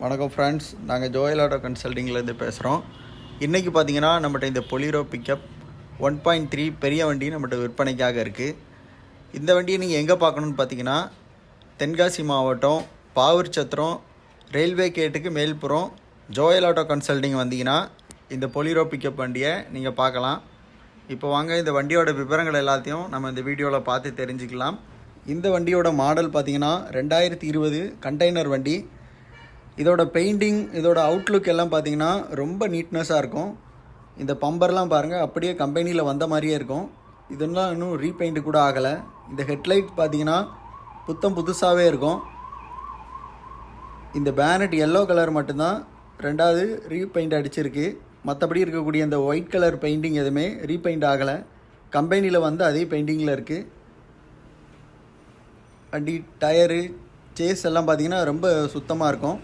வணக்கம் ஃப்ரெண்ட்ஸ், நாங்கள் Joel auto கன்சல்டிங்லேருந்து பேசுகிறோம். இன்றைக்கி பார்த்தீங்கன்னா நம்மகிட்ட இந்த பொலிரோ பிக்கப் 1.3 பெரிய வண்டி நம்மகிட்ட விற்பனைக்காக இருக்குது. இந்த வண்டியை நீங்கள் எங்கே பார்க்கணுன்னு பார்த்தீங்கன்னா தென்காசி மாவட்டம் பாவூர் சத்திரம் ரயில்வே கேட்டுக்கு மேல்புறம் ஜோயல் ஆட்டோ கன்சல்டிங் வந்தீங்கன்னா இந்த பொலிரோ பிக்கப் வண்டியை நீங்கள் பார்க்கலாம். இப்போ வாங்க இந்த வண்டியோட விவரங்கள் எல்லாத்தையும் நம்ம இந்த வீடியோவில் பார்த்து தெரிஞ்சுக்கலாம். இந்த வண்டியோட மாடல் பார்த்தீங்கன்னா 2020 கண்டெய்னர் வண்டி. இதோட பெயிண்டிங், இதோட அவுட்லுக் எல்லாம் பார்த்தீங்கன்னா ரொம்ப நீட்னஸாக இருக்கும். இந்த பம்பர்லாம் பாருங்கள், அப்படியே கம்பெனியில் வந்த மாதிரியே இருக்கும். இதெல்லாம் இன்னும் ரீபெயிண்ட் கூட ஆகலை. இந்த ஹெட்லைட் பார்த்தீங்கன்னா புதுசாகவே இருக்கும். இந்த பேனட் எல்லோ கலர் மட்டும்தான் ரெண்டாவது ரீபெயிண்ட் அடிச்சிருக்கு. மற்றபடி இருக்கக்கூடிய இந்த ஒயிட் கலர் பெயிண்டிங் எதுவுமே ரீபெயிண்ட் ஆகலை. கம்பெனியில் வந்து அதே பெயிண்டிங்கில் இருக்குது. வண்டி டயரு சேஸ் எல்லாம் பார்த்திங்கன்னா ரொம்ப சுத்தமாக இருக்கும்.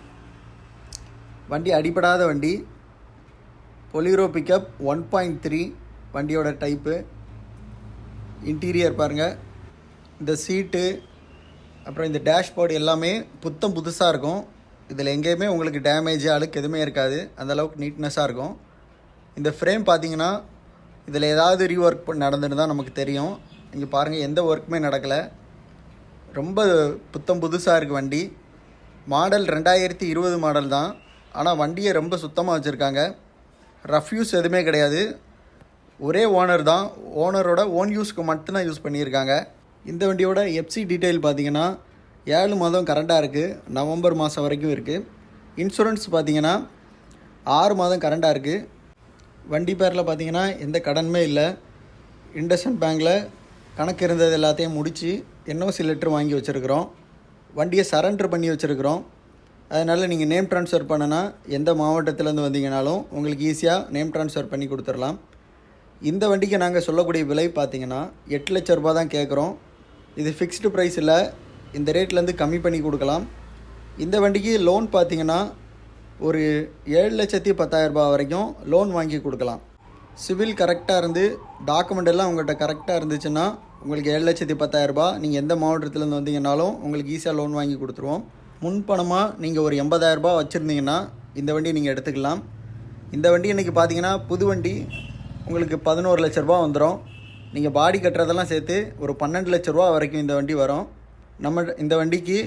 வண்டி அடிபடாத வண்டி. பொலிரோ பிக்கப் 1.3 வண்டியோட டைப்பு. இன்டீரியர் பாருங்கள், இந்த சீட்டு அப்புறம் இந்த டேஷ்போர்டு எல்லாமே புதுசாக இருக்கும். இதில் எங்கேயுமே உங்களுக்கு டேமேஜ் அழுக்கு எதுவுமே இருக்காது. அந்தளவுக்கு நீட்னஸாக இருக்கும். இந்த ஃப்ரேம் பார்த்தீங்கன்னா இதில் ஏதாவது ரீஒர்க் நடந்துன்னு தான் நமக்கு தெரியும். இங்கே பாருங்கள், எந்த ஒர்க்குமே நடக்கலை. ரொம்ப புதுசாக இருக்குது வண்டி. மாடல் 2020 மாடல் தான். ஆனால் வண்டியை ரொம்ப சுத்தமாக வச்சுருக்காங்க. ரஃப் யூஸ் எதுவுமே கிடையாது. ஒரே ஓனர் தான். ஓனரோட ஓன் யூஸ்க்கு மட்டும்தான் யூஸ் பண்ணியிருக்காங்க. இந்த வண்டியோட எஃப்சி டீட்டெயில் பார்த்திங்கன்னா 7 மாதம் கரண்டாக இருக்குது. நவம்பர் மாதம் வரைக்கும் இருக்குது. இன்சூரன்ஸ் பார்த்திங்கன்னா 6 மாதம் கரண்டாக இருக்குது. வண்டி பேரில் பார்த்திங்கன்னா எந்த கடனுமே இல்லை. இண்டஸ்இண்ட் பேங்கில் கணக்கு இருந்தது எல்லாத்தையும் முடித்து என்ஓசி லெட்ரு வாங்கி வச்சுருக்குறோம். வண்டியை சரண்டர் பண்ணி வச்சுருக்குறோம். அதனால் நீங்கள் நேம் ட்ரான்ஸ்ஃபர் பண்ணனா எந்த மாவட்டத்திலேருந்து வந்தீங்கனாலும் உங்களுக்கு ஈஸியாக நேம் ட்ரான்ஸ்ஃபர் பண்ணி கொடுத்துடலாம். இந்த வண்டிக்கு நாங்கள் சொல்லக்கூடிய விலை பார்த்திங்கன்னா 8 லட்ச ரூபா தான் கேட்குறோம். இது ஃபிக்ஸ்டு ப்ரைஸ் இல்லை. இந்த ரேட்லேருந்து கம்மி பண்ணி கொடுக்கலாம். இந்த வண்டிக்கு லோன் பார்த்திங்கன்னா ஒரு 7,10,000 வரைக்கும் லோன் வாங்கி கொடுக்கலாம். சிவில் கரெக்டாக இருந்து டாக்குமெண்ட் எல்லாம் உங்கள்கிட்ட கரெக்டாக இருந்துச்சுன்னா உங்களுக்கு 7,10,000 நீங்கள் எந்த மாவட்டத்திலேருந்து வந்தீங்கன்னாலும் உங்களுக்கு ஈஸியாக லோன் வாங்கி கொடுத்துருவோம். முன்பணமாக நீங்கள் ஒரு 80,000 வச்சுருந்தீங்கன்னா இந்த வண்டி நீங்கள் எடுத்துக்கலாம். இந்த வண்டி இன்றைக்கி பார்த்தீங்கன்னா புது வண்டி உங்களுக்கு 11 லட்ச ரூபா வந்துடும். நீங்கள் பாடி கட்டுறதெல்லாம் சேர்த்து ஒரு 12 லட்ச ரூபா வரைக்கும் இந்த வண்டி வரும். நம்ம இந்த வண்டிக்கு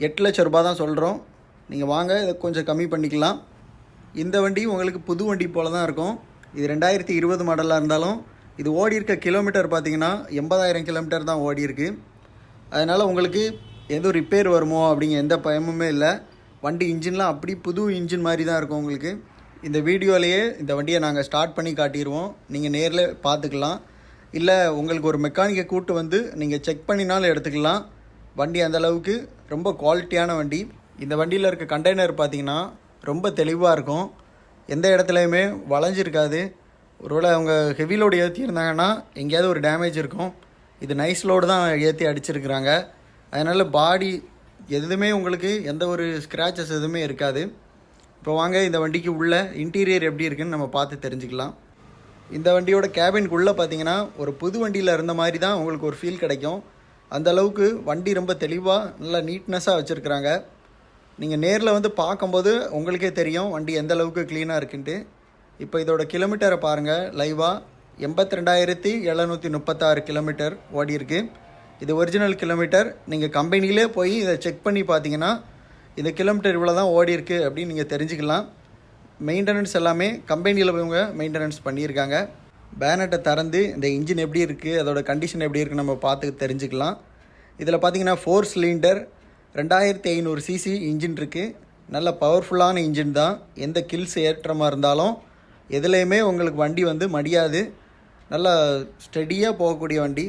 8 லட்ச ரூபா தான் சொல்கிறோம். நீங்கள் வாங்க, இதை கொஞ்சம் கம்மி பண்ணிக்கலாம். இந்த வண்டி உங்களுக்கு புது வண்டி போல் தான் இருக்கும். இது 2020 மாடலாக இருந்தாலும் இது ஓடி இருக்க கிலோமீட்டர் பார்த்திங்கன்னா 80,000 கிலோமீட்டர் தான் ஓடி இருக்குது. அதனால் உங்களுக்கு எதுவும் ரிப்பேர் வருமோ அப்படிங்கிற எந்த பயமுமே இல்லை. வண்டி இன்ஜின்லாம் அப்படி புது இன்ஜின் மாதிரி தான் இருக்கும் உங்களுக்கு. இந்த வீடியோலேயே இந்த வண்டியை நாங்கள் ஸ்டார்ட் பண்ணி காட்டிடுவோம். நீங்கள் நேரில் பார்த்துக்கலாம். இல்லை உங்களுக்கு ஒரு மெக்கானிக்கை கூப்பிட்டு வந்து நீங்கள் செக் பண்ணினாலும் எடுத்துக்கலாம். வண்டி அந்தளவுக்கு ரொம்ப குவாலிட்டியான வண்டி. இந்த வண்டியில் இருக்க கண்டெய்னர் பார்த்திங்கன்னா ரொம்ப தெளிவாக இருக்கும். எந்த இடத்துலையுமே வளைஞ்சிருக்காது. ஒருவேளை அவங்க ஹெவி லோடு ஏற்றிருந்தாங்கன்னா எங்கேயாவது ஒரு டேமேஜ் இருக்கும். இது நைஸ் லோடு தான் ஏற்றி அடிச்சிருக்கிறாங்க. அதனால் பாடி எதுவுமே உங்களுக்கு எந்த ஒரு ஸ்க்ராச்சஸ் எதுவுமே இருக்காது. இப்போ வாங்க இந்த வண்டிக்கு உள்ள இன்டீரியர் எப்படி இருக்குன்னு நம்ம பார்த்து தெரிஞ்சுக்கலாம். இந்த வண்டியோட கேபின்குள்ளே பார்த்தீங்கன்னா ஒரு புது வண்டியில் இருந்த மாதிரி தான் உங்களுக்கு ஒரு ஃபீல் கிடைக்கும். அந்தளவுக்கு வண்டி ரொம்ப தெளிவாக நல்லா நீட்னஸாக வச்சுருக்குறாங்க. நீங்கள் நேரில் வந்து பார்க்கும்போது உங்களுக்கே தெரியும் வண்டி எந்த அளவுக்கு க்ளீனாக இருக்குன்ட்டு. இப்போ இதோட கிலோமீட்டரை பாருங்கள். லைவாக 82,736 கிலோமீட்டர் ஓடி இருக்குது. இது ஒரிஜினல் கிலோமீட்டர். நீங்கள் கம்பெனியிலே போய் இதை செக் பண்ணி பார்த்தீங்கன்னா இந்த கிலோமீட்டர் இவ்வளோ தான் ஓடி இருக்குது அப்படின்னு நீங்கள் தெரிஞ்சுக்கலாம். மெயின்டெனன்ஸ் எல்லாமே கம்பெனியில் இவங்க மெயின்டெனன்ஸ் பண்ணியிருக்காங்க. பேனட்டை திறந்து இந்த இன்ஜின் எப்படி இருக்குது, அதோட கண்டிஷன் எப்படி இருக்குன்னு நம்ம பார்த்து தெரிஞ்சுக்கலாம். இதில் பார்த்தீங்கன்னா 4 சிலிண்டர் 2500 சிசி இன்ஜின் இருக்குது. நல்ல பவர்ஃபுல்லான இன்ஜின் தான். எந்த கில்ஸ் ஏற்றமாக இருந்தாலும் எதுலேயுமே உங்களுக்கு வண்டி வந்து மடியாது. நல்லா ஸ்டெடியாக போகக்கூடிய வண்டி.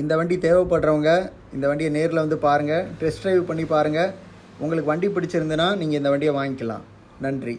இந்த வண்டி தேவைப்படுறவங்க இந்த வண்டியை நேரில் வந்து பாருங்கள், டெஸ்ட் ட்ரைவ் பண்ணி பாருங்கள். உங்களுக்கு வண்டி பிடிச்சிருந்துன்னா நீங்கள் இந்த வண்டியை வாங்கிக்கலாம். நன்றி.